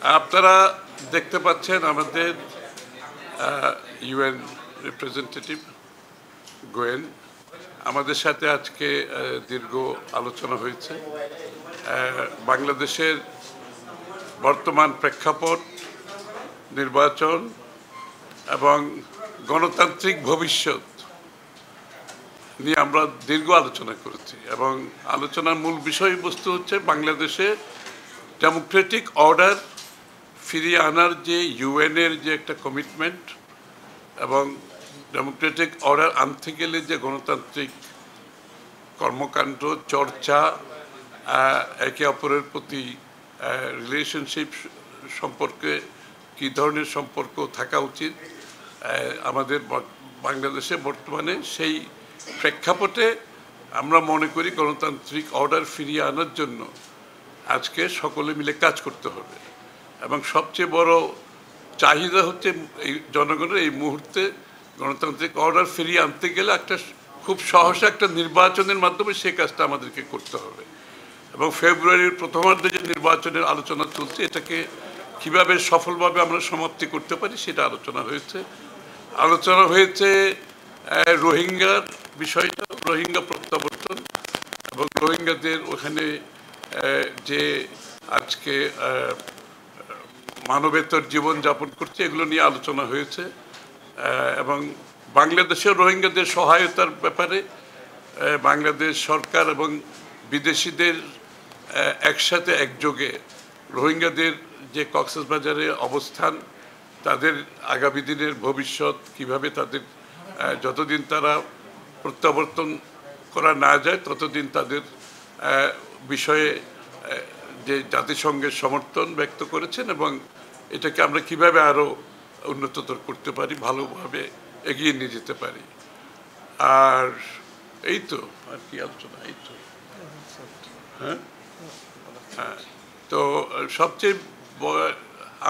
আপনারা দেখতে পাচ্ছেন আমাদের ইউএন রিপ্রেজেন্টেটিভ গোয়েন আমাদের সাথে আজকে দীর্ঘ আলোচনা হয়েছে। বাংলাদেশের বর্তমান প্রেক্ষাপট, নির্বাচন এবং গণতান্ত্রিক ভবিষ্যৎ নিয়ে আমরা দীর্ঘ আলোচনা করেছি এবং আলোচনার মূল বিষয়বস্তু হচ্ছে বাংলাদেশে ডেমোক্রেটিক অর্ডার ফিরিয়ে আনার যে ইউএনের যে একটা কমিটমেন্ট এবং ডেমোক্রেটিক অর্ডার আনতে গেলে যে গণতান্ত্রিক কর্মকাণ্ড, চর্চা, একে অপরের প্রতি রিলেশনশিপ সম্পর্কে কী ধরনের সম্পর্ক থাকা উচিত আমাদের বাংলাদেশে বর্তমানে, সেই প্রেক্ষাপটে আমরা মনে করি গণতান্ত্রিক অর্ডার ফিরিয়ে আনার জন্য আজকে সকলে মিলে কাজ করতে হবে। এবং সবচেয়ে বড় চাহিদা হচ্ছে এই জনগণের এই মুহূর্তে গণতান্ত্রিক অর্ডার ফিরিয়ে আনতে গেলে একটা খুব সহসা একটা নির্বাচনের মাধ্যমে সেই কাজটা আমাদেরকে করতে হবে। এবং ফেব্রুয়ারির প্রথমার্ধে যে নির্বাচনের আলোচনা চলছে, এটাকে কিভাবে সফলভাবে আমরা সমাপ্তি করতে পারি সেটা আলোচনা হয়েছে। রোহিঙ্গার বিষয়টা, রোহিঙ্গা প্রত্যাবর্তন এবং রোহিঙ্গাদের ওখানে যে আজকে মানবেতর জীবনযাপন করছে, এগুলো নিয়ে আলোচনা হয়েছে। এবং বাংলাদেশের রোহিঙ্গাদের সহায়তার ব্যাপারে বাংলাদেশ সরকার এবং বিদেশিদের একসাথে একযোগে রোহিঙ্গাদের যে কক্সবাজারে অবস্থান, তাদের আগামী দিনের ভবিষ্যৎ কিভাবে তাদের যতদিন তারা প্রত্যাবর্তন করা না যায় ততদিন তাদের বিষয়ে যে জাতিসংঘের সমর্থন ব্যক্ত করেছেন এবং এটাকে আমরা কিভাবে আরও উন্নততর করতে পারি, ভালোভাবে এগিয়ে নিয়ে যেতে পারি। আর এই তো আর কি আলোচনা, এই তো হ্যাঁ হ্যাঁ। তো সবচেয়ে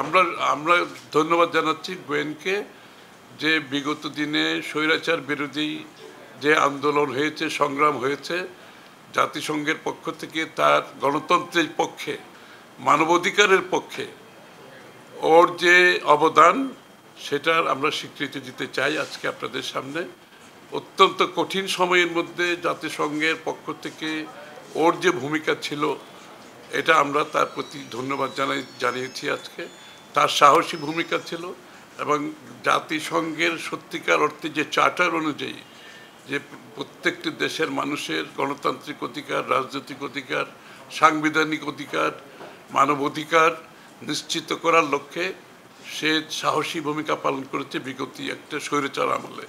আমরা ধন্যবাদ জানাচ্ছি গোয়েনকে, যে বিগত দিনে স্বৈরাচার বিরোধী যে আন্দোলন হয়েছে, সংগ্রাম হয়েছে, জাতিসংঘের পক্ষ থেকে তার গণতন্ত্রের পক্ষে, মানবাধিকারের পক্ষে ওর যে অবদান, সেটার আমরা স্বীকৃতি দিতে চাই আজকে আপনাদের সামনে। অত্যন্ত কঠিন সময়ের মধ্যে জাতিসংঘের পক্ষ থেকে ওর যে ভূমিকা ছিল, এটা আমরা তার প্রতি ধন্যবাদ জানিয়েছি আজকে। তার সাহসী ভূমিকা ছিল এবং জাতিসংঘের সত্যিকার অর্থে যে চার্টার অনুযায়ী যে প্রত্যেকটি দেশের মানুষের গণতান্ত্রিক অধিকার, রাজনৈতিক অধিকার, সাংবিধানিক অধিকার, মানবাধিকার নিশ্চিত করার লক্ষ্যে সে সাহসী ভূমিকা পালন করেছে বিগত একটা স্বৈরাচার আমলে।